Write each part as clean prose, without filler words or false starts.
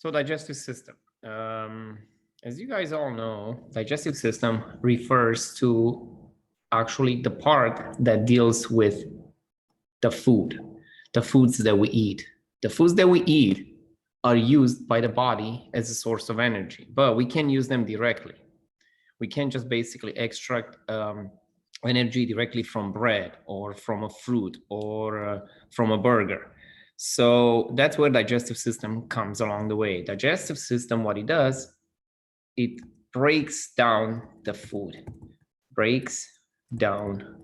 So digestive system. As you guys all know, digestive system refers to actually the part that deals with the foods that we eat. The foods that we eat are used by the body as a source of energy, but we can use them directly. We can't just basically extract energy directly from bread or from a fruit or from a burger. So that's where digestive system comes along the way. Digestive system, what it does, it breaks down the food, breaks down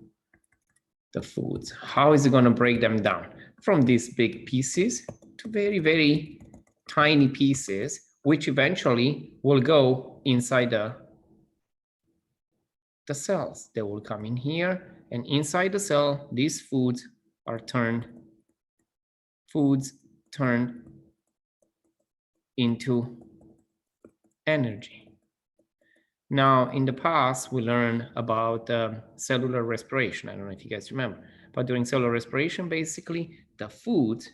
the foods. How is it going to break them down? From these big pieces to very, very tiny pieces, which eventually will go inside the cells. They will come in here, and inside the cell, these foods turned into energy. Now, in the past, we learned about cellular respiration. I don't know if you guys remember, but during cellular respiration, basically, the food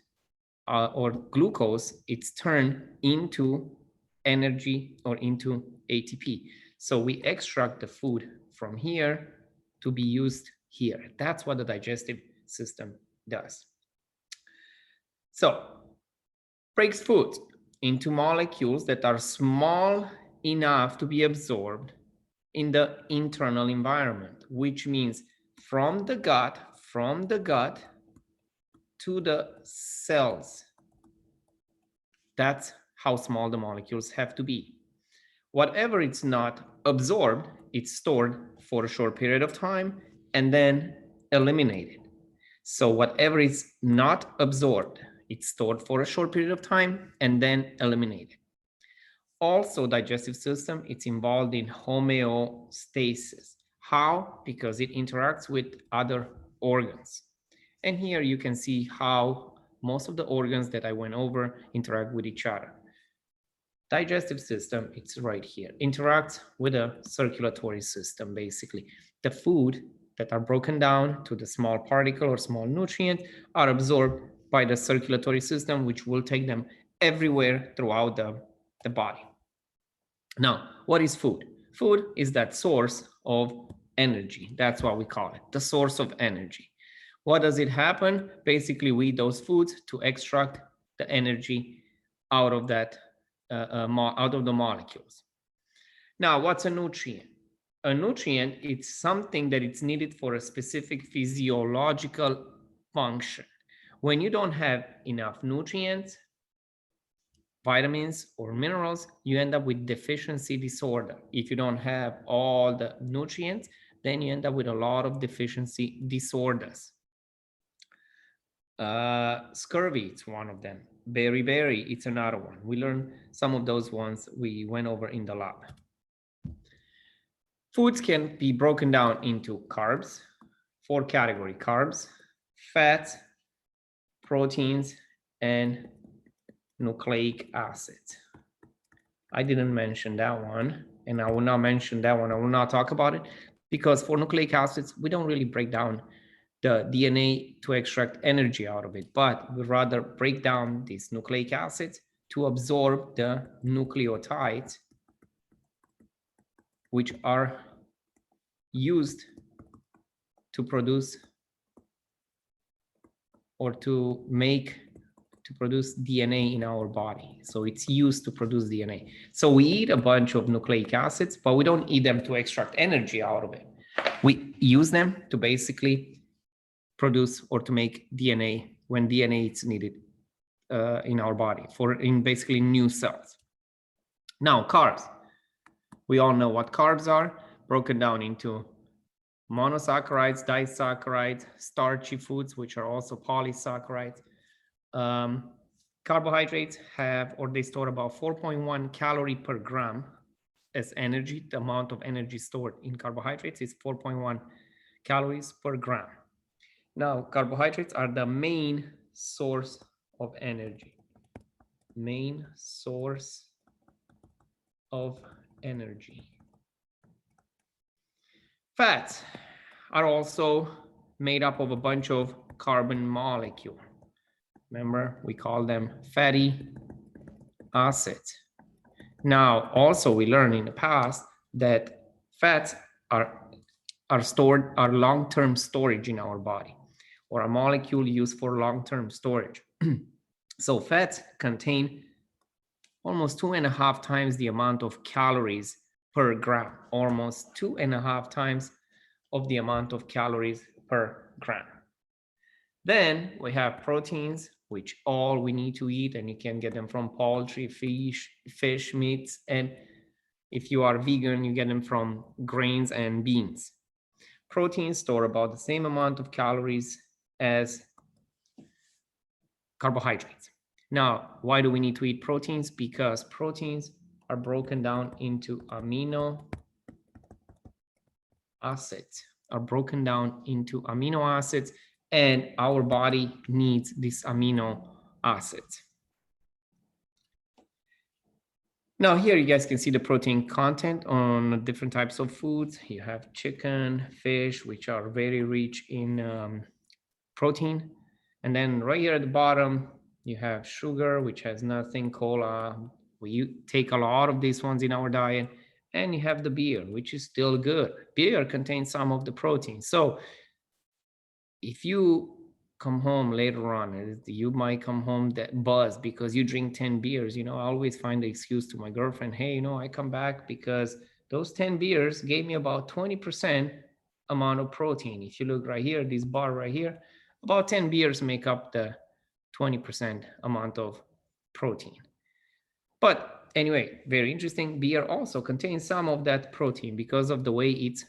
or glucose, it's turned into energy or into ATP. So we extract the food from here to be used here. That's what the digestive system does. So, breaks food into molecules that are small enough to be absorbed in the internal environment, which means from the gut to the cells. That's how small the molecules have to be. Whatever it's not absorbed, it's stored for a short period of time and then eliminated. So whatever is not absorbed, it's stored for a short period of time and then eliminated. Also, digestive system, it's involved in homeostasis. How? Because it interacts with other organs. And here you can see how most of the organs that I went over interact with each other. Digestive system, it's right here, interacts with a circulatory system, basically. The food that are broken down to the small particle or small nutrient are absorbed by the circulatory system, which will take them everywhere throughout the body. Now, what is food? Food is that source of energy. That's what we call it, the source of energy. What does it happen? Basically, we eat those foods to extract the energy out of that, out of the molecules. Now, what's a nutrient? A nutrient is something that it's needed for a specific physiological function. When you don't have enough nutrients, vitamins or minerals, you end up with deficiency disorder. If you don't have all the nutrients, then you end up with a lot of deficiency disorders. Scurvy, it's one of them. Beriberi, it's another one. We learned some of those ones we went over in the lab. Foods can be broken down into carbs, 4 categories: carbs, fats, proteins, and nucleic acids. I didn't mention that one, and I will not mention that one. I will not talk about it because for nucleic acids, we don't really break down the DNA to extract energy out of it, but we rather break down these nucleic acids to absorb the nucleotides, which are used to produce or to produce DNA in our body. So it's used to produce DNA. So we eat a bunch of nucleic acids, but we don't eat them to extract energy out of it. We use them to basically produce or to make DNA when DNA is needed in our body in basically new cells. Now, carbs. We all know what carbs are, broken down into monosaccharides, disaccharides, starchy foods, which are also polysaccharides. Carbohydrates they store about 4.1 calorie per gram as energy. The amount of energy stored in carbohydrates is 4.1 calories per gram. Now, carbohydrates are the main source of energy. Main source of energy. Fats are also made up of a bunch of carbon molecules. Remember, we call them fatty acids. Now, also we learned in the past that fats are long-term storage in our body, or a molecule used for long-term storage. So fats contain almost 2.5 times the amount of calories per gram, almost 2.5 times of the amount of calories per gram. Then we have proteins, which all we need to eat, and you can get them from poultry, fish, meats, and if you are vegan, you get them from grains and beans. Proteins store about the same amount of calories as carbohydrates. Now, why do we need to eat proteins? Because proteins are broken down into amino acids, and our body needs these amino acids. Now here you guys can see the protein content on different types of foods. You have chicken, fish, which are very rich in protein. And then right here at the bottom, you have sugar, which has nothing, cola. We take a lot of these ones in our diet. And you have the beer, which is still good. Beer contains some of the protein. So if you come home later on, you might come home that buzzed because you drink 10 beers. I always find the excuse to my girlfriend, hey, I come back because those 10 beers gave me about 20% amount of protein. If you look right here, this bar right here, about 10 beers make up the 20% amount of protein. But anyway, very interesting. Beer also contains some of that protein because of the way it's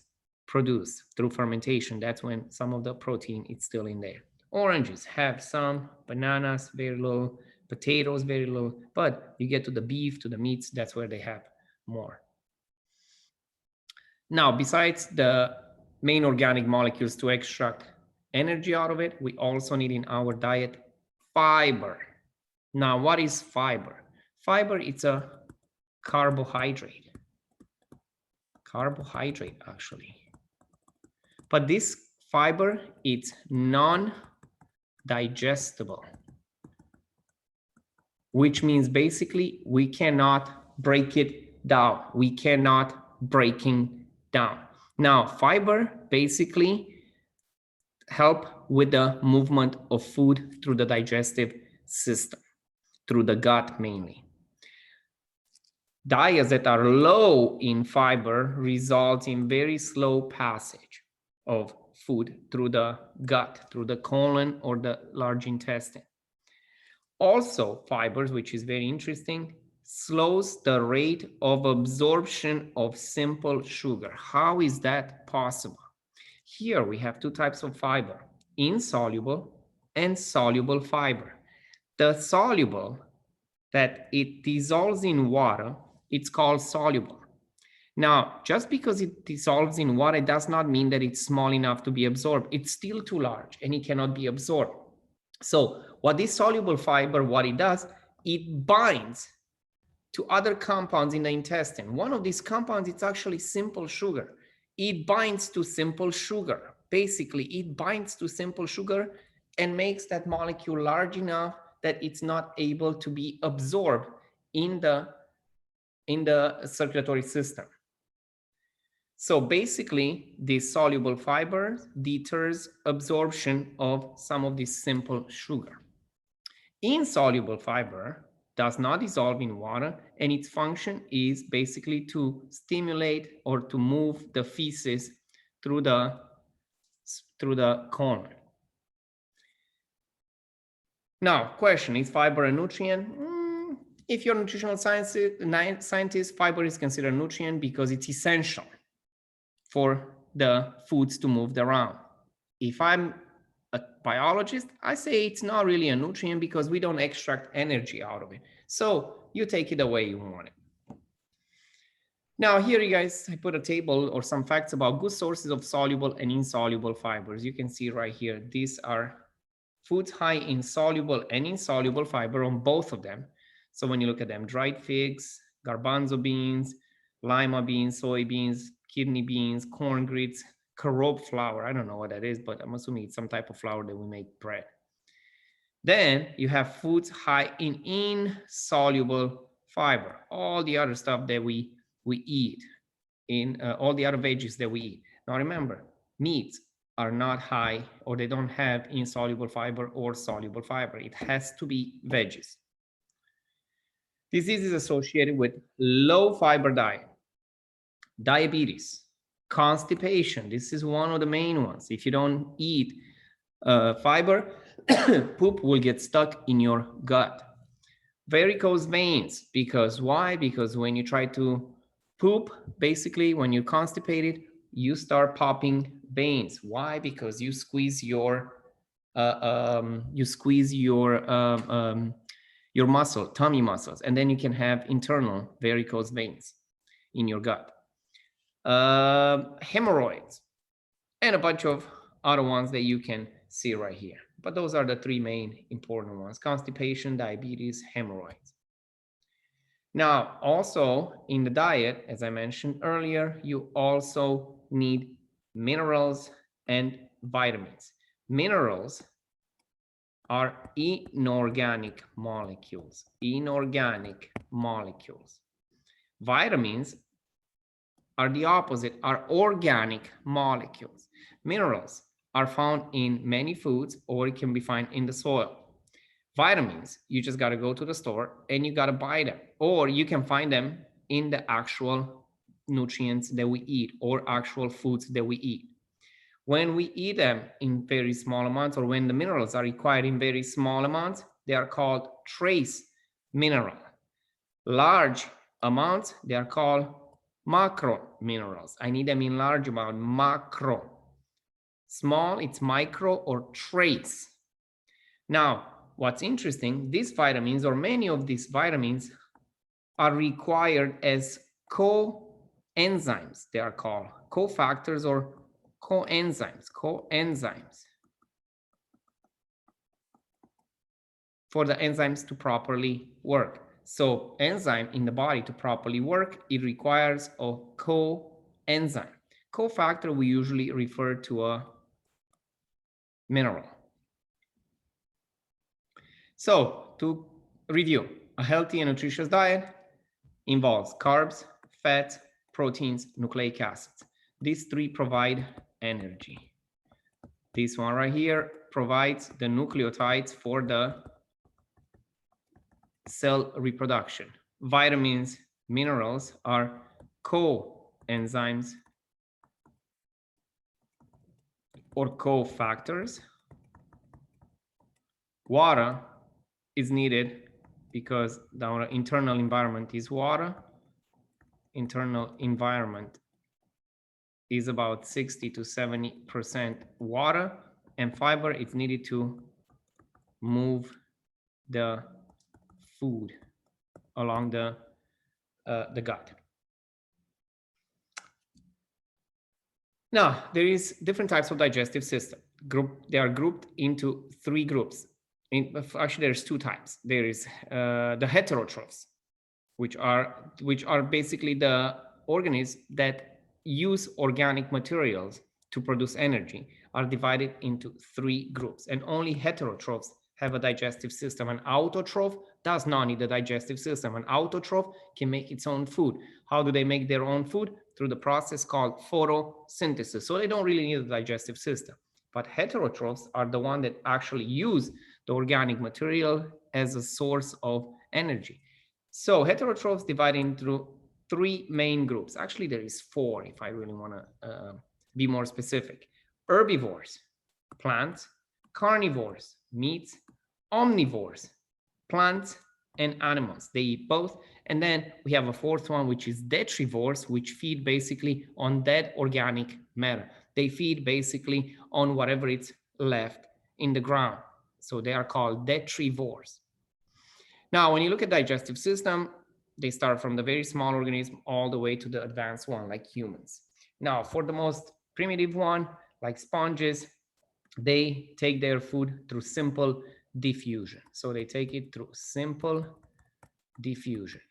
produced through fermentation. That's when some of the protein is still in there. Oranges have some, bananas, very little, potatoes, very little, but you get to the beef, to the meats, that's where they have more. Now, besides the main organic molecules to extract energy out of it, we also need in our diet fiber. Now, what is fiber? Fiber, it's a carbohydrate. Carbohydrate, actually. But this fiber, it's non-digestible, which means basically we cannot break it down. We cannot breaking down. Now, fiber basically help with the movement of food through the digestive system, through the gut mainly. Diets that are low in fiber result in very slow passage of food through the gut, through the colon or the large intestine. Also, fibers, which is very interesting, slows the rate of absorption of simple sugar. How is that possible? Here we have two types of fiber, insoluble and soluble fiber. The soluble, that it dissolves in water, it's called soluble. Now, just because it dissolves in water does not mean that it's small enough to be absorbed. It's still too large and it cannot be absorbed. So what this soluble fiber, what it does, it binds to other compounds in the intestine. One of these compounds, it's actually simple sugar. It binds to simple sugar. Basically, it binds to simple sugar and makes that molecule large enough that it's not able to be absorbed in the circulatory system. So basically, this soluble fiber deters absorption of some of this simple sugar. Insoluble fiber does not dissolve in water, and its function is basically to stimulate or to move the feces through the colon. Now, question, is fiber a nutrient? If you're a nutritional scientist, fiber is considered a nutrient because it's essential for the foods to move around. If I'm a biologist, I say it's not really a nutrient because we don't extract energy out of it. So you take it the way you want it. Now here you guys, I put a table or some facts about good sources of soluble and insoluble fibers. You can see right here, these are foods high in soluble and insoluble fiber on both of them. So when you look at them, dried figs, garbanzo beans, lima beans, soybeans, kidney beans, corn grits, carob flour. I don't know what that is, but I'm assuming it's some type of flour that we make bread. Then you have foods high in insoluble fiber, all the other stuff that we eat, in all the other veggies that we eat. Now remember, meats are not high, or they don't have insoluble fiber or soluble fiber. It has to be veggies. Disease is associated with low fiber diet, diabetes, constipation. This is one of the main ones. If you don't eat fiber, poop will get stuck in your gut. Varicose veins, because why? Because when you try to poop, basically when you're constipated, you start popping veins. Why? Because you squeeze your your muscle, tummy muscles, and then you can have internal varicose veins in your gut. Hemorrhoids, and a bunch of other ones that you can see right here. But those are the three main important ones: constipation, diabetes, hemorrhoids. Now, also in the diet, as I mentioned earlier, you also need minerals and vitamins. Minerals are inorganic molecules. Inorganic molecules. Vitamins are the opposite, are organic molecules. Minerals are found in many foods, or it can be found in the soil. Vitamins, you just got to go to the store and you got to buy them, or you can find them in the actual nutrients that we eat, or actual foods that we eat. When we eat them in very small amounts, or when the minerals are required in very small amounts, they are called trace mineral. Large amounts, they are called macro minerals. I need them in large amount, macro. Small, it's micro or trace. Now, what's interesting, these vitamins, or many of these vitamins, are required as coenzymes. They are called cofactors or coenzymes, for the enzymes to properly work. So enzyme in the body to properly work, it requires a coenzyme. Cofactor we usually refer to a mineral. So to review, a healthy and nutritious diet involves carbs, fats, proteins, nucleic acids. These three provide energy. This one right here provides the nucleotides for the cell reproduction. Vitamins, minerals are coenzymes or cofactors. Water is needed because our internal environment is water. Internal environment is about 60 to 70% water, and fiber is needed to move the food along the gut. Now, there is different types of digestive system. They are grouped into three groups. Actually, there's two types. There is the heterotrophs, which are basically the organisms that use organic materials to produce energy, are divided into three groups, and only heterotrophs have a digestive system. An autotroph does not need a digestive system. An autotroph can make its own food. How do they make their own food? Through the process called photosynthesis. So they don't really need a digestive system. But heterotrophs are the ones that actually use the organic material as a source of energy. So heterotrophs divide into three main groups. Actually, there is four if I really want to be more specific. Herbivores, plants; carnivores, meats; omnivores, plants and animals. They eat both. And then we have a fourth one, which is detrivores, which feed basically on dead organic matter. They feed basically on whatever it's left in the ground. So they are called detrivores. Now, when you look at digestive system, they start from the very small organism all the way to the advanced one, like humans. Now, for the most primitive one, like sponges, they take their food through simple diffusion. So they take it through simple diffusion.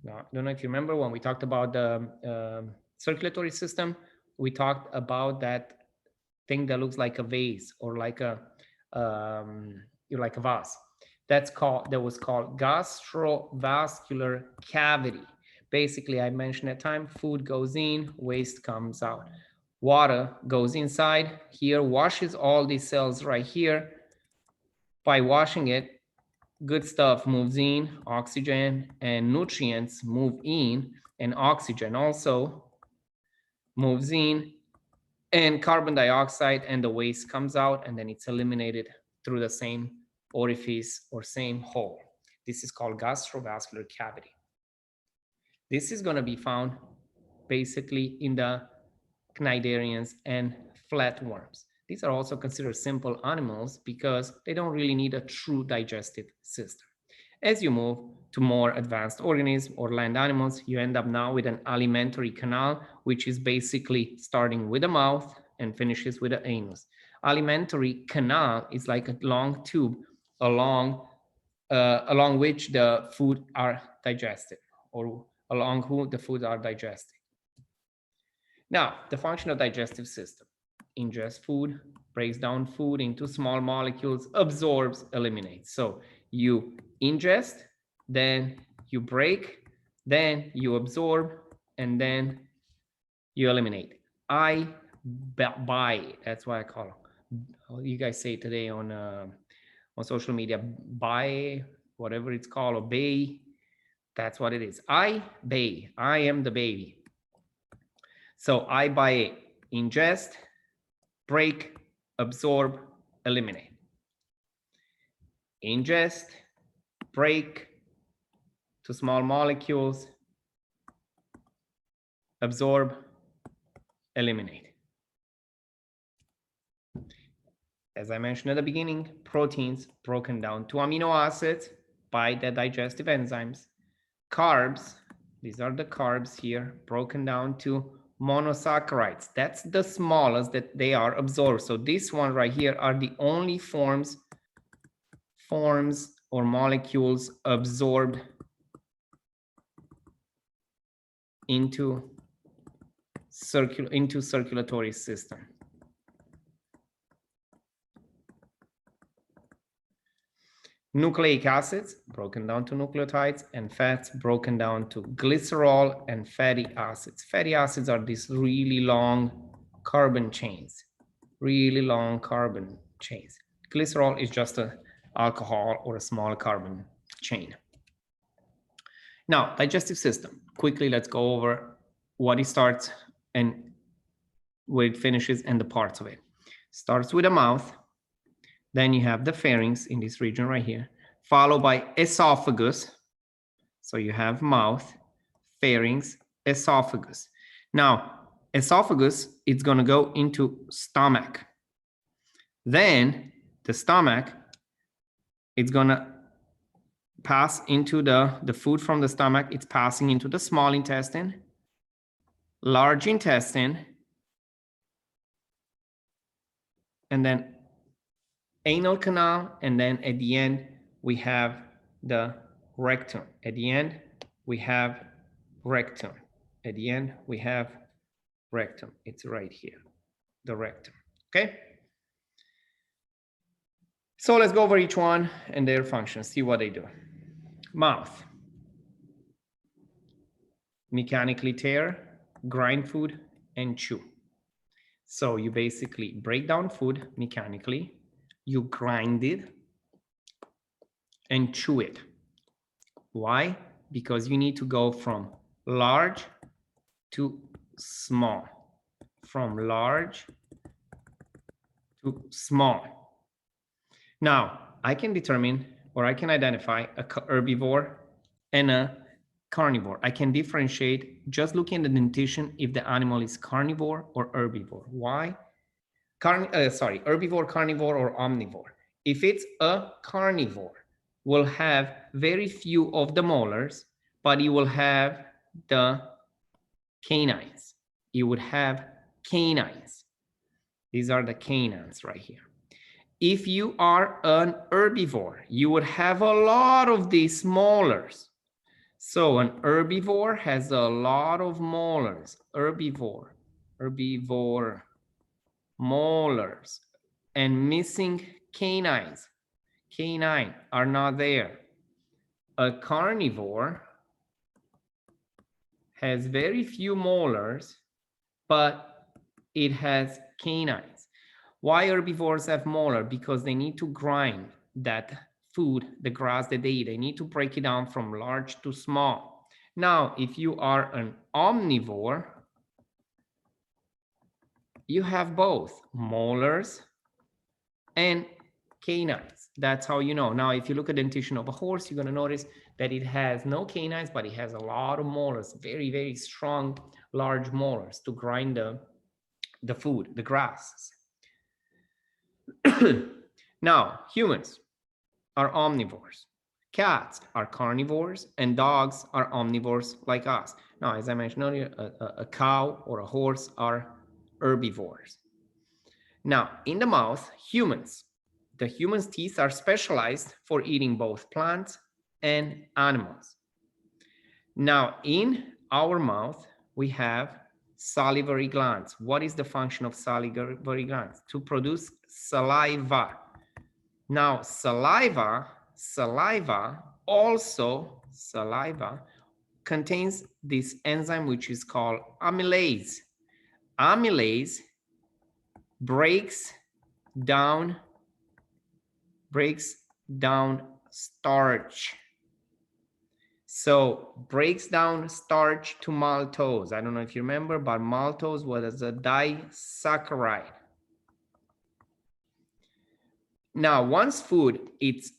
Now, I don't know if you remember when we talked about the circulatory system, we talked about that thing that looks like a vase, or like a vase. that was called gastrovascular cavity. Basically, I mentioned at time, food goes in, waste comes out. Water goes inside here, washes all these cells right here. By washing it, good stuff moves in, oxygen and nutrients move in, and oxygen also moves in, and carbon dioxide and the waste comes out, and then it's eliminated through the same orifice or same hole. This is called gastrovascular cavity. This is going to be found basically in the cnidarians and flatworms. These are also considered simple animals because they don't really need a true digestive system. As you move to more advanced organisms or land animals, you end up now with an alimentary canal, which is basically starting with the mouth and finishes with the anus. Alimentary canal is like a long tube along which the food are digested, or along whom the foods are digested. Now, the function of digestive system: ingest food, breaks down food into small molecules, absorbs, eliminates. So you ingest, then you break, then you absorb, and then you eliminate. I buy, that's why I call it. You guys say today on social media, buy, whatever it's called, obey. That's what it is. I bay. I am the baby. So I buy, ingest, break, absorb, eliminate. Ingest, break to small molecules, absorb, eliminate. As I mentioned at the beginning, proteins broken down to amino acids by the digestive enzymes. Carbs, these are the carbs here, broken down to monosaccharides. That's the smallest that they are absorbed. So this one right here are the only forms or molecules absorbed into circulatory system. Nucleic acids broken down to nucleotides, and fats broken down to glycerol and fatty acids. Fatty acids are these really long carbon chains, Glycerol is just an alcohol or a small carbon chain. Now, digestive system. Quickly, let's go over what it starts and where it finishes and the parts of it. Starts with the mouth. Then you have the pharynx in this region right here, followed by esophagus. So you have mouth, pharynx, esophagus. Now, esophagus is going to go into stomach. Then the stomach, it's going to pass into the food from the stomach. It's passing into the small intestine, large intestine, and then anal canal, and then at the end we have the rectum. At the end we have rectum. At the end we have rectum. It's right here, the rectum. Okay. So let's go over each one and their functions, see what they do. Mouth. Mechanically tear, grind food, and chew. So you basically break down food mechanically, you grind it and chew it. Why? Because you need to go from large to small, from large to small. Now, I can determine, or I can identify a herbivore and a carnivore. I can differentiate just looking at the dentition if the animal is carnivore or herbivore. Why? Herbivore, carnivore, or omnivore. If it's a carnivore, will have very few of the molars, but you will have the canines. You would have canines. These are the canines right here. If you are an herbivore, you would have a lot of these molars. So an herbivore has a lot of molars. Herbivore, molars, and missing canines. canine are not there. A carnivore has very few molars, but it has canines. Why herbivores have molar? Because they need to grind that food, the grass that they eat. They need to break it down from large to small. Now, if you are an omnivore, you have both molars and canines. That's how you know. Now, if you look at the dentition of a horse, you're going to notice that it has no canines, but it has a lot of molars, very, very strong, large molars to grind the food, the grasses. Now, humans are omnivores. Cats are carnivores, and dogs are omnivores like us. Now, as I mentioned earlier, a cow or a horse are herbivores. Now, in the mouth, the human's teeth are specialized for eating both plants and animals. Now, in our mouth, we have salivary glands. What is the function of salivary glands? To produce saliva. Now, saliva contains this enzyme which is called amylase. Amylase breaks down starch. So breaks down starch to maltose. I don't know if you remember, but maltose was a disaccharide. Now, once food it's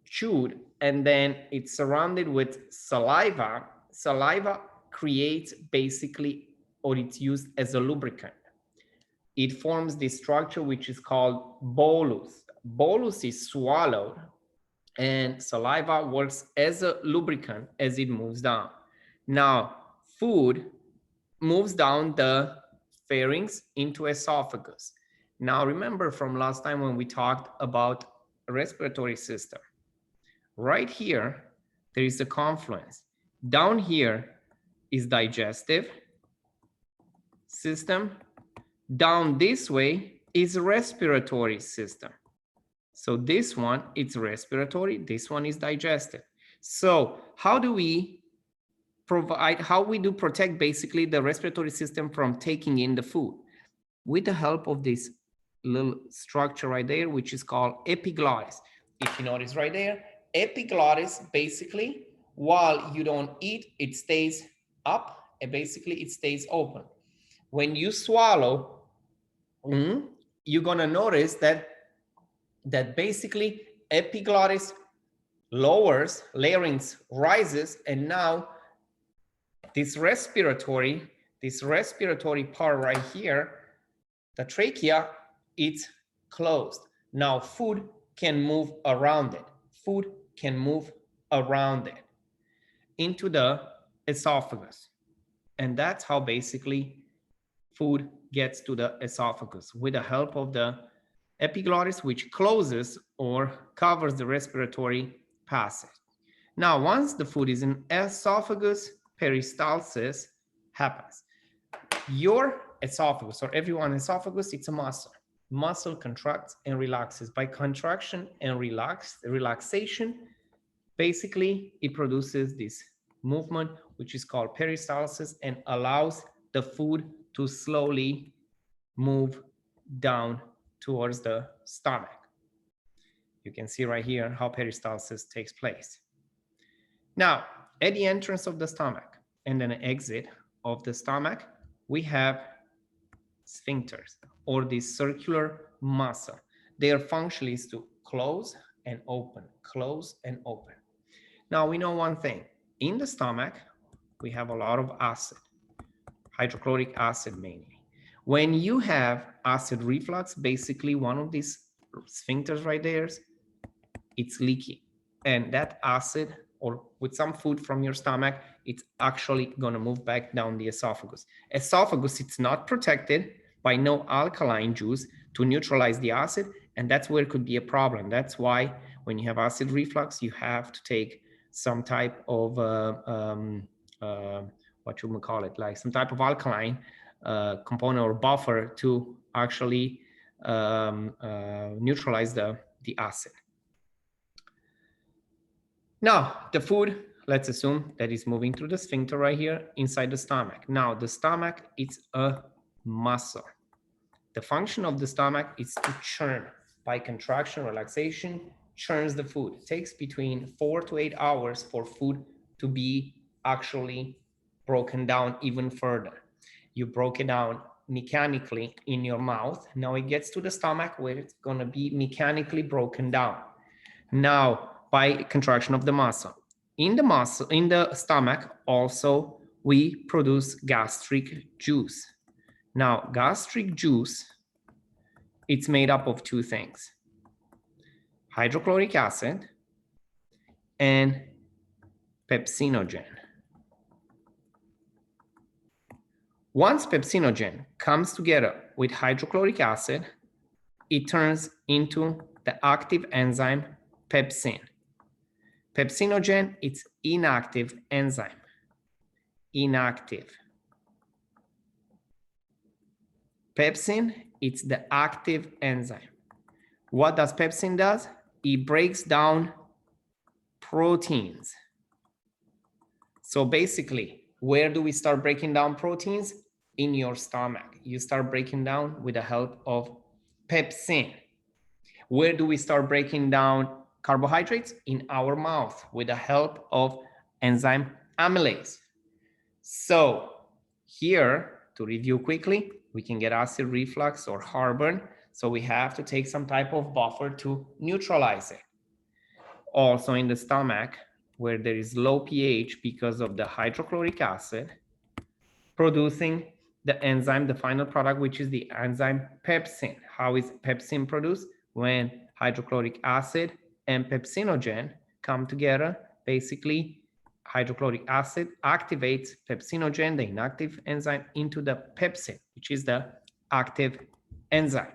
chewed and then it's surrounded with saliva, saliva creates basically, or it's used as a lubricant. It forms this structure which is called bolus. Bolus is swallowed and saliva works as a lubricant as it moves down. Now, food moves down the pharynx into esophagus. Now, remember from last time when we talked about respiratory system, right here, there is a confluence. Down here is digestive system. Down this way is respiratory system. So this one, it's respiratory. This one is digestive. So how do we protect basically the respiratory system from taking in the food? With the help of this little structure right there, which is called epiglottis. If you notice right there, epiglottis basically, while you don't eat, it stays up and basically it stays open. When you swallow, you're gonna notice that basically epiglottis lowers, larynx rises, and now this respiratory part right here, the trachea, it's closed. Now food can move around it. Food can move around it into the esophagus. And that's how basically food gets to the esophagus with the help of the epiglottis, which closes or covers the respiratory passage. Now, once the food is in esophagus, peristalsis happens. Your esophagus, or everyone's esophagus, it's a muscle. Muscle contracts and relaxes. By contraction and relaxation, basically it produces this movement, which is called peristalsis, and allows the food to slowly move down towards the stomach. You can see right here how peristalsis takes place. Now, at the entrance of the stomach and then exit of the stomach, we have sphincters, or this circular muscle. Their function is to close and open, close and open. Now, we know one thing. In the stomach, we have a lot of acid, hydrochloric acid mainly. When you have acid reflux, basically one of these sphincters right there, it's leaky. And that acid, or with some food from your stomach, it's actually going to move back down the esophagus. Esophagus, it's not protected by no alkaline juice to neutralize the acid, and that's where it could be a problem. That's why when you have acid reflux, you have to take some type of, what you would call it, like some type of alkaline component or buffer to actually neutralize the acid. Now, the food, let's assume that is moving through the sphincter right here inside the stomach. Now, the stomach, it's a muscle. The function of the stomach is to churn by contraction, relaxation, churns the food. It takes between 4 to 8 hours for food to be actually broken down even further. You broke it down mechanically in your mouth. Now it gets to the stomach where it's going to be mechanically broken down. Now, by contraction of the muscle. In the stomach, also, we produce gastric juice. Now, gastric juice, it's made up of two things: hydrochloric acid and pepsinogen. Once pepsinogen comes together with hydrochloric acid, it turns into the active enzyme pepsin. Pepsinogen, it's inactive enzyme. Inactive. Pepsin, it's the active enzyme. What does pepsin does? It breaks down proteins. So basically, where do we start breaking down proteins? In your stomach. You start breaking down with the help of pepsin. Where do we start breaking down carbohydrates? In our mouth with the help of enzyme amylase. So here, to review quickly, we can get acid reflux or heartburn. So we have to take some type of buffer to neutralize it. Also in the stomach, where there is low pH because of the hydrochloric acid, producing the enzyme, the final product, which is the enzyme pepsin. How is pepsin produced? When hydrochloric acid and pepsinogen come together, basically hydrochloric acid activates pepsinogen, the inactive enzyme, into the pepsin, which is the active enzyme.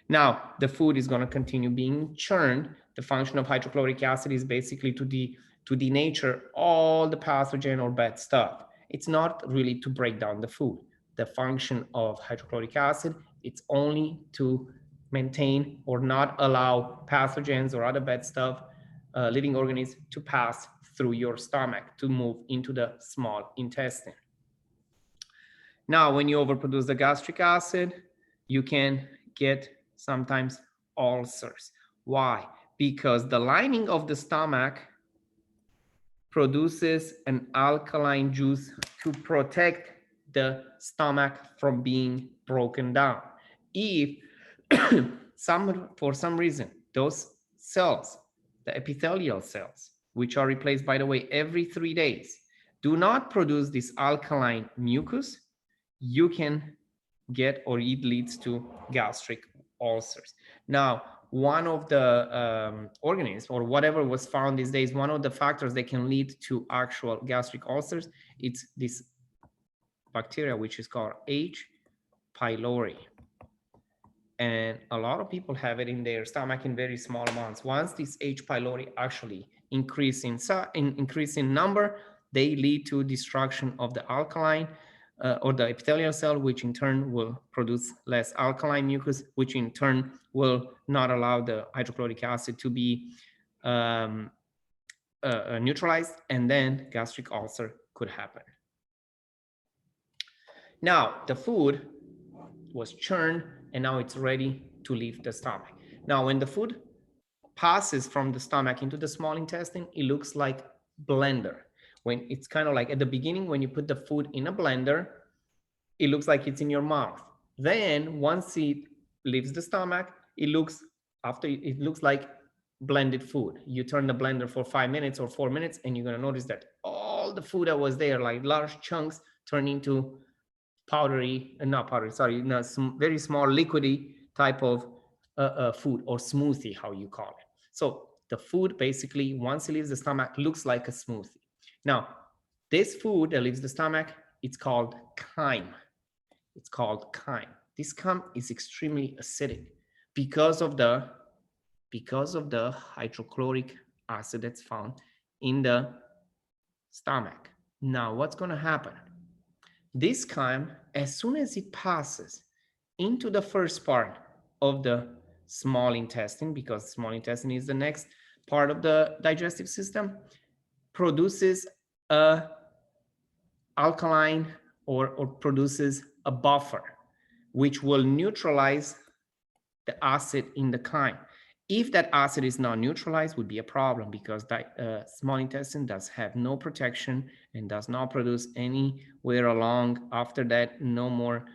Now, the food is going to continue being churned. The function of hydrochloric acid is basically to denature all the pathogen or bad stuff. It's not really to break down the food. The function of hydrochloric acid, it's only to maintain or not allow pathogens or other bad stuff, living organisms, to pass through your stomach to move into the small intestine. Now, when you overproduce the gastric acid, you can get sometimes ulcers. Why? Because the lining of the stomach produces an alkaline juice to protect the stomach from being broken down. If for some reason, those cells, the epithelial cells, which are replaced, by the way, every 3 days, do not produce this alkaline mucus, you can get, or it leads to gastric ulcers. Now, one of the organisms or whatever was found these days, one of the factors that can lead to actual gastric ulcers, it's this bacteria, which is called H. pylori. And a lot of people have it in their stomach in very small amounts. Once this H. pylori actually increase in number, they lead to destruction of the alkaline or the epithelial cell, which in turn will produce less alkaline mucus, which in turn will not allow the hydrochloric acid to be neutralized, and then gastric ulcer could happen. Now, the food was churned, and now it's ready to leave the stomach. Now, when the food passes from the stomach into the small intestine, it looks like blender. When it's kind of like at the beginning, when you put the food in a blender, it looks like it's in your mouth. Then once it leaves the stomach, it looks like blended food. You turn the blender for 5 minutes or 4 minutes, and you're going to notice that all the food that was there, like large chunks, turn into powdery, some very small liquidy type of food, or smoothie, how you call it. So the food basically, once it leaves the stomach, looks like a smoothie. Now, this food that leaves the stomach, it's called chyme. It's called chyme. This chyme is extremely acidic because of the hydrochloric acid that's found in the stomach. Now, what's going to happen? This chyme, as soon as it passes into the first part of the small intestine, because small intestine is the next part of the digestive system, produces a alkaline or produces a buffer, which will neutralize the acid in the chyme. If that acid is not neutralized, would be a problem, because the small intestine does have no protection and does not produce anywhere along after that, no more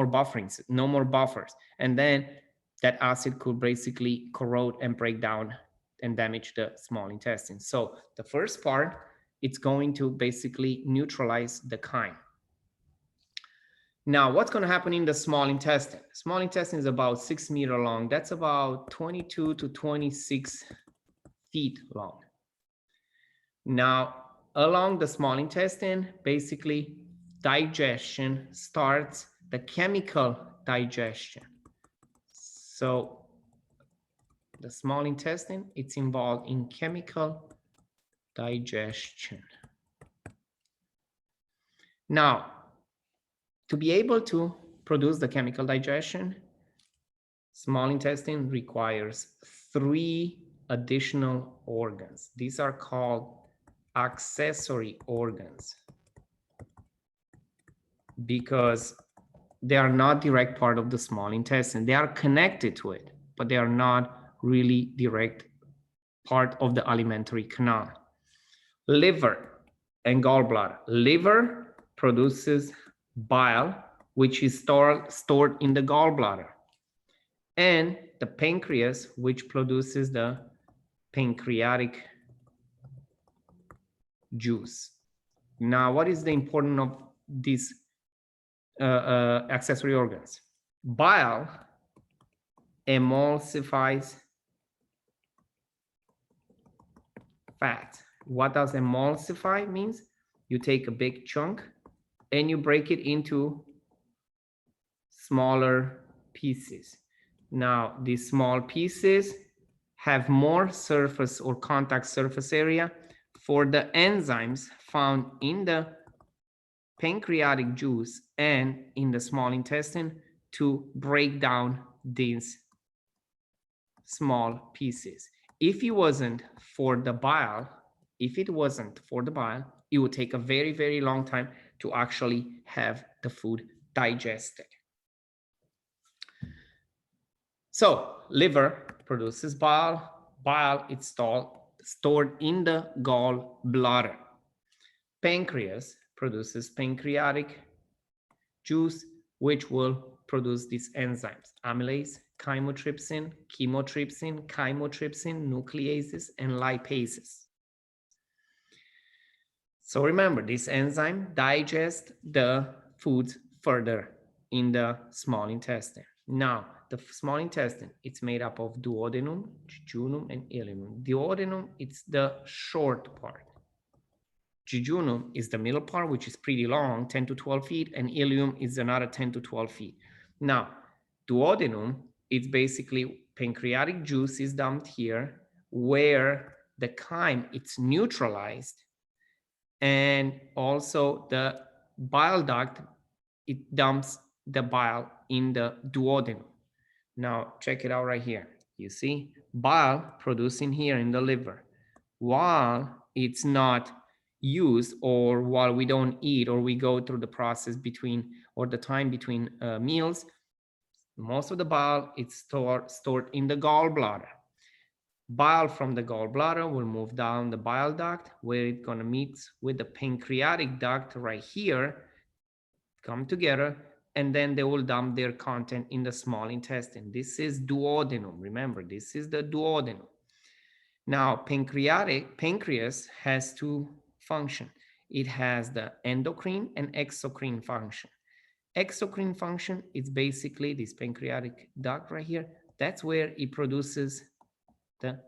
bufferings, no more buffers. And then that acid could basically corrode and break down and damage the small intestine. So the first part, it's going to basically neutralize the chyme. Now, what's going to happen in the small intestine? Small intestine is about 6 meters long. That's about 22 to 26 feet long. Now, along the small intestine, basically digestion starts, the chemical digestion. So the small intestine, it's involved in chemical digestion. Now, to be able to produce the chemical digestion, small intestine requires 3 additional organs. These are called accessory organs because they are not direct part of the small intestine. They are connected to it, but they are not really direct part of the alimentary canal. Liver and gallbladder. Liver produces bile, which is stored in the gallbladder, and the pancreas, which produces the pancreatic juice. Now, what is the importance of these accessory organs? Bile emulsifies fat. What does emulsify means? You take a big chunk and you break it into smaller pieces. Now, these small pieces have more surface or contact surface area for the enzymes found in the pancreatic juice and in the small intestine to break down these small pieces. If it wasn't for the bile, it would take a very, very long time to actually have the food digested. So liver produces bile. Bile is stored in the gallbladder. Pancreas produces pancreatic juice, which will produce these enzymes: amylase, chymotrypsin, chymotrypsin, nucleases, and lipases. So remember, this enzyme digests the foods further in the small intestine. Now, the small intestine, it's made up of duodenum, jejunum, and ileum. Duodenum, it's the short part. Jejunum is the middle part, which is pretty long, 10 to 12 feet, and ileum is another 10 to 12 feet. Now, duodenum, it's basically pancreatic juice is dumped here, where the chyme, it's neutralized, and also the bile duct, it dumps the bile in the duodenum. Now, check it out right here. You see bile producing here in the liver. While it's not used, or while we don't eat, or we go through the process between, or the time between meals, most of the bile is stored in the gallbladder. Bile from the gallbladder will move down the bile duct, where it's going to meet with the pancreatic duct right here, come together, and then they will dump their content in the small intestine. This is duodenum. Remember, this is the duodenum. Now, pancreas has two functions. It has the endocrine and exocrine function. Exocrine function is basically this pancreatic duct right here. That's where it produces the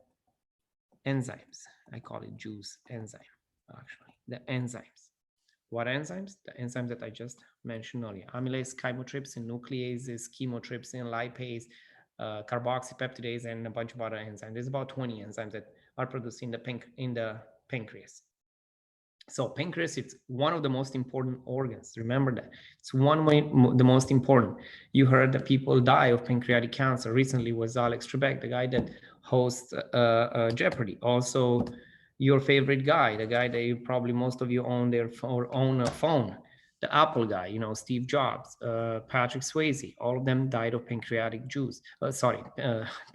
enzymes. I call it juice enzyme, actually, the enzymes. What enzymes? The enzymes that I just mentioned earlier: amylase, chymotrypsin, nucleases, chymotrypsin, lipase, carboxypeptidase, and a bunch of other enzymes. There's about 20 enzymes that are produced in the pancreas. So pancreas, it's one of the most important organs. Remember that. It's one way the most important. You heard that people die of pancreatic cancer. Recently was Alex Trebek, the guy that hosts Jeopardy. Also, your favorite guy, the guy that you probably most of you own or own a phone, the Apple guy, you know, Steve Jobs, Patrick Swayze, all of them died of pancreatic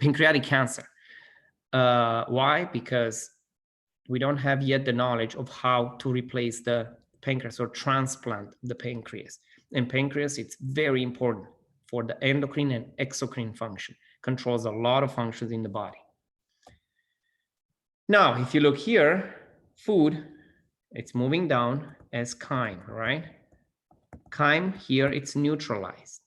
pancreatic cancer. Why? Because we don't have yet the knowledge of how to replace the pancreas or transplant the pancreas. And pancreas, it's very important for the endocrine and exocrine function, controls a lot of functions in the body. Now, if you look here, food, it's moving down as chyme, right? Chyme here, it's neutralized.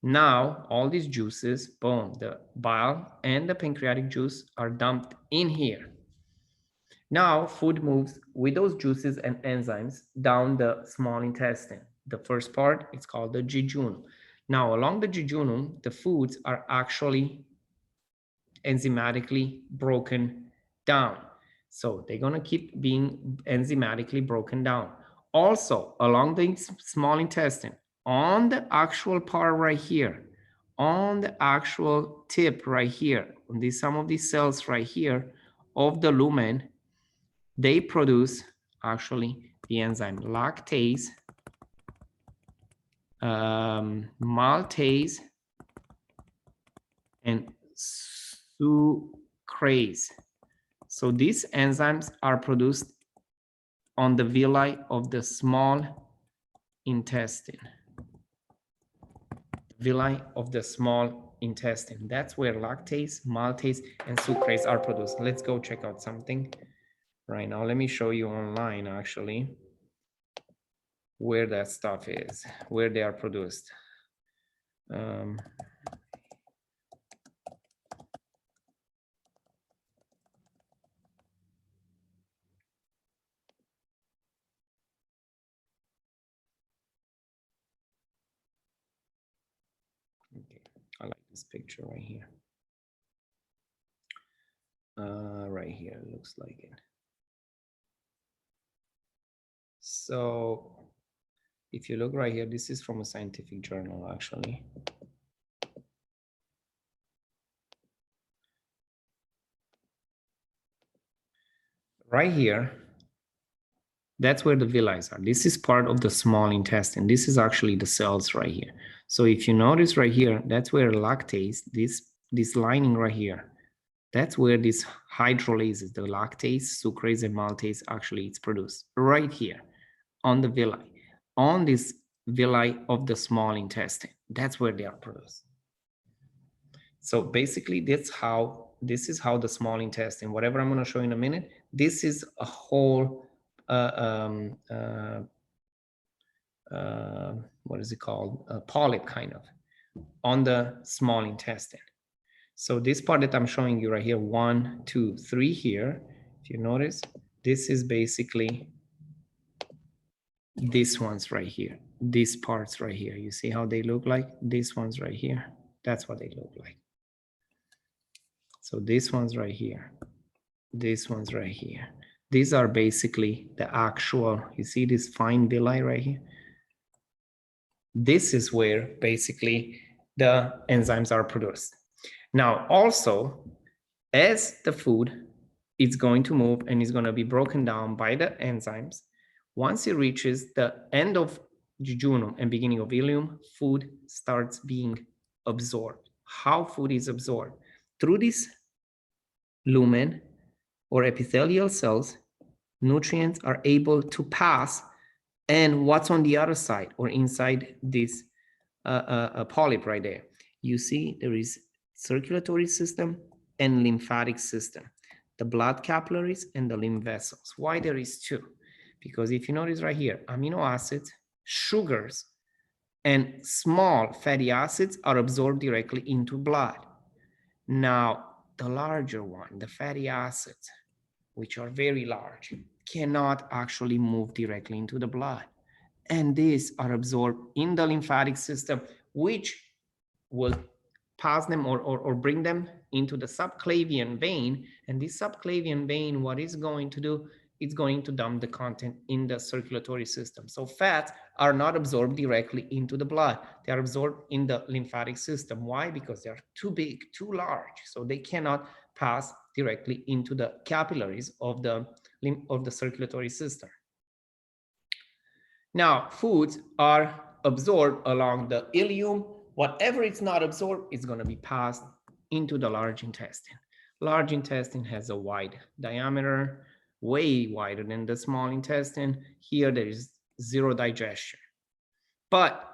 Now, all these juices, boom, the bile and the pancreatic juice are dumped in here. Now, food moves with those juices and enzymes down the small intestine. The first part, it's called the jejunum. Now, along the jejunum, the foods are actually enzymatically broken down. So they're going to keep being enzymatically broken down. Also, along the small intestine, on the actual part right here, on the actual tip right here, on some of these cells right here of the lumen, they produce actually the enzyme lactase, maltase, and sucrase. So these enzymes are produced on the villi of the small intestine. Villi of the small intestine. That's where lactase, maltase, and sucrase are produced. Let's go check out something right now. Let me show you online actually where that stuff is, where they are produced. Okay, I like this picture right here. Right here, it looks like it. So if you look right here, this is from a scientific journal actually. Right here, that's where the villi are. This is part of the small intestine. This is actually the cells right here. So if you notice right here, that's where lactase, this lining right here, that's where this hydrolases, the lactase, sucrase, and maltase, actually it's produced right here on the villi, on this villi of the small intestine. That's where they are produced. So basically, this is how the small intestine, whatever I'm going to show in a minute, this is a whole, what is it called? A polyp kind of on the small intestine. So this part that I'm showing you right here, 1, 2, 3 here, if you notice, this is basically these ones right here, these parts right here. You see how they look like? These ones right here, that's what they look like. So these ones right here, these ones right here, these are basically the actual, you see this fine villi right here? This is where basically the enzymes are produced. Now, also, as the food is going to move and is going to be broken down by the enzymes, once it reaches the end of jejunum and beginning of ileum, food starts being absorbed. How food is absorbed? Through this lumen or epithelial cells, nutrients are able to pass, and what's on the other side or inside this polyp right there, you see there is circulatory system and lymphatic system, the blood capillaries and the lymph vessels. Why there is two? Because if you notice right here, amino acids, sugars, and small fatty acids are absorbed directly into blood. Now, the larger one, the fatty acids, which are very large, cannot actually move directly into the blood. And these are absorbed in the lymphatic system, which will pass them or bring them into the subclavian vein. And this subclavian vein, what it's going to do, it's going to dump the content in the circulatory system. So fats are not absorbed directly into the blood. They are absorbed in the lymphatic system. Why? Because they are too big, too large. So they cannot pass directly into the capillaries of the circulatory system. Now, foods are absorbed along the ileum. Whatever it's not absorbed is going to be passed into the large intestine. Large intestine has a wide diameter, way wider than the small intestine. Here there is zero digestion. But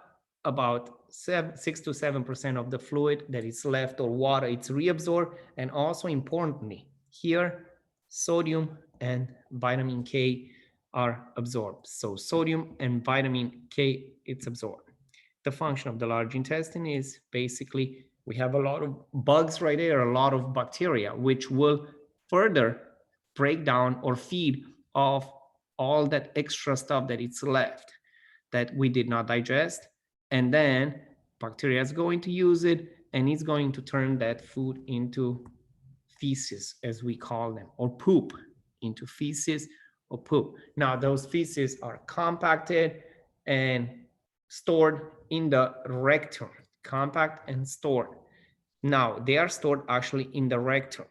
about 6 to 7% of the fluid that is left or water, it's reabsorbed. And also importantly, here sodium and vitamin K are absorbed. So sodium and vitamin K, it's absorbed. The function of the large intestine is basically we have a lot of bugs right there, a lot of bacteria, which will further break down or feed off all that extra stuff that it's left that we did not digest. And then bacteria is going to use it and it's going to turn that food into feces, as we call them, or poop, into feces or poop. Now, those feces are compacted and stored in the rectum, compact and stored. Now, they are stored actually in the rectum.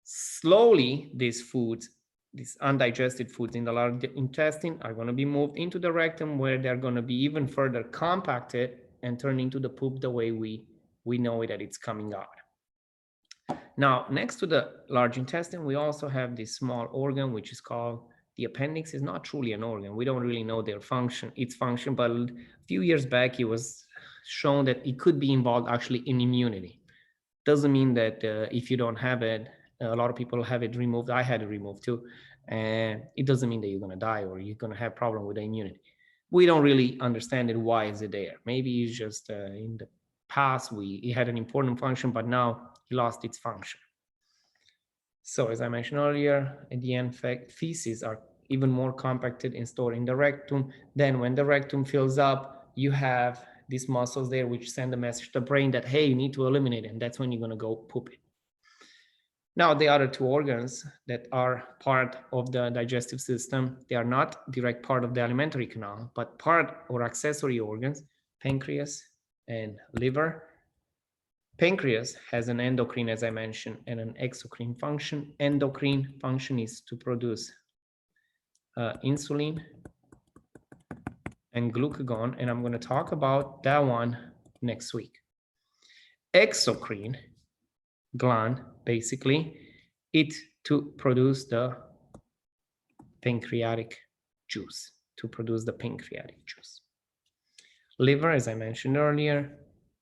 Slowly, these foods, these undigested foods in the large intestine are going to be moved into the rectum, where they're going to be even further compacted and turn into the poop the way we know it, that it's coming out. Now, next to the large intestine, we also have this small organ, which is called the appendix. Is not truly an organ. We don't really know its function, but a few years back, it was shown that it could be involved actually in immunity. Doesn't mean that if you don't have it, a lot of people have it removed. I had it removed too. And it doesn't mean that you're going to die or you're going to have problem with the immunity. We don't really understand it. Why is it there? Maybe it's just in the past, it had an important function, but now it lost its function. So as I mentioned earlier, at the end, feces are even more compacted and stored in the rectum. Then when the rectum fills up, you have these muscles there which send a message to the brain that, hey, you need to eliminate it. And that's when you're going to go poop it. Now, the other two organs that are part of the digestive system, they are not direct part of the alimentary canal, but part or accessory organs, pancreas and liver. Pancreas has an endocrine, as I mentioned, and an exocrine function. Endocrine function is to produce insulin and glucagon, and I'm going to talk about that one next week. Exocrine gland, basically, it to produce the pancreatic juice, Liver, as I mentioned earlier,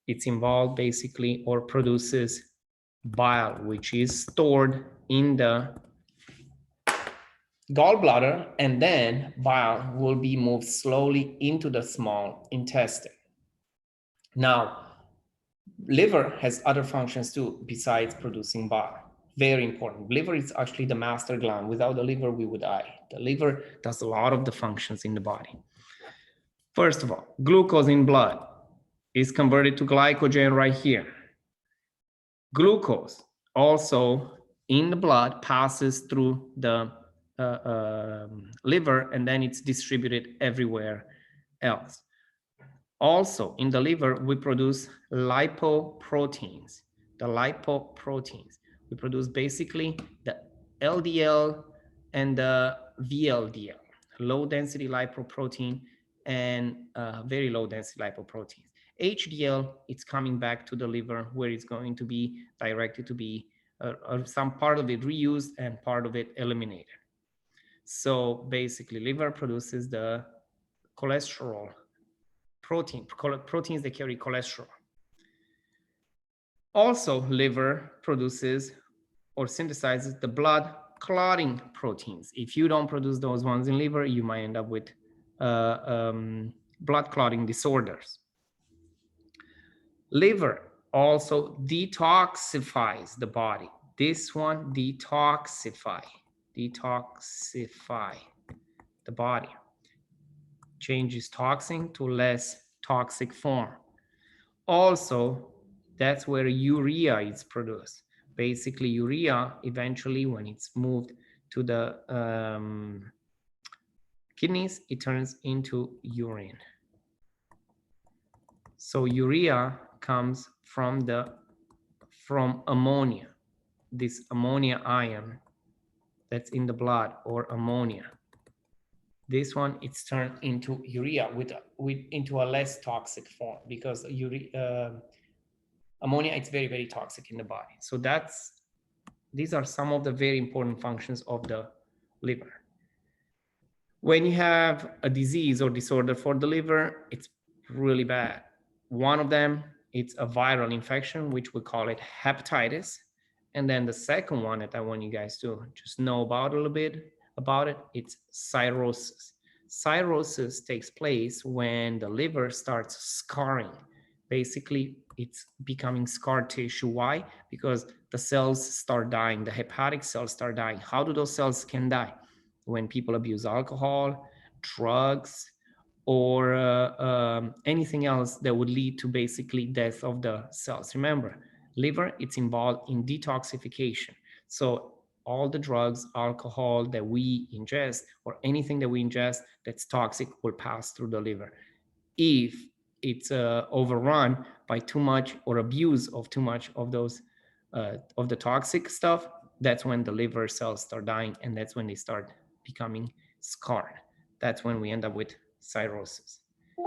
it's involved basically or produces bile, which is stored in the gallbladder, and then bile will be moved slowly into the small intestine. Now, liver has other functions too besides producing bile. Very important. Liver is actually the master gland. Without the liver, we would die. The liver does a lot of the functions in the body. First of all, glucose in blood is converted to glycogen right here. Glucose also in the blood passes through the liver, and then it's distributed everywhere else. Also, in the liver, we produce lipoproteins. The lipoproteins. We produce basically the LDL and the VLDL, low-density lipoprotein and very low-density lipoproteins. HDL, it's coming back to the liver, where it's going to be directed to be some part of it reused and part of it eliminated. So basically, liver produces the cholesterol proteins that carry cholesterol. Also, liver produces or synthesizes the blood clotting proteins. If you don't produce those ones in liver, you might end up with blood clotting disorders. Liver also detoxifies the body. This one, detoxify the body. Changes toxin to less toxic form. Also, that's where urea is produced. Basically, urea, eventually, when it's moved to the kidneys, it turns into urine. So urea comes from ammonia, this ammonia ion that's in the blood, or ammonia. This one, it's turned into urea into a less toxic form, because ammonia, it's very, very toxic in the body. So these are some of the very important functions of the liver. When you have a disease or disorder for the liver, it's really bad. One of them, it's a viral infection, which we call it hepatitis. And then the second one that I want you guys to just know about a little bit about it, it's cirrhosis. Cirrhosis takes place when the liver starts scarring. Basically, it's becoming scar tissue. Why? Because the cells start dying, the hepatic cells start dying. How do those cells can die? When people abuse alcohol, drugs, or anything else that would lead to basically death of the cells. Remember, liver, it's involved in detoxification. So all the drugs, alcohol that we ingest, or anything that we ingest that's toxic, will pass through the liver. If it's overrun by too much or abuse of too much of those of the toxic stuff, that's when the liver cells start dying, and that's when they start becoming scarred. That's when we end up with cirrhosis.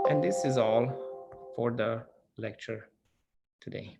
And this is all for the lecture today.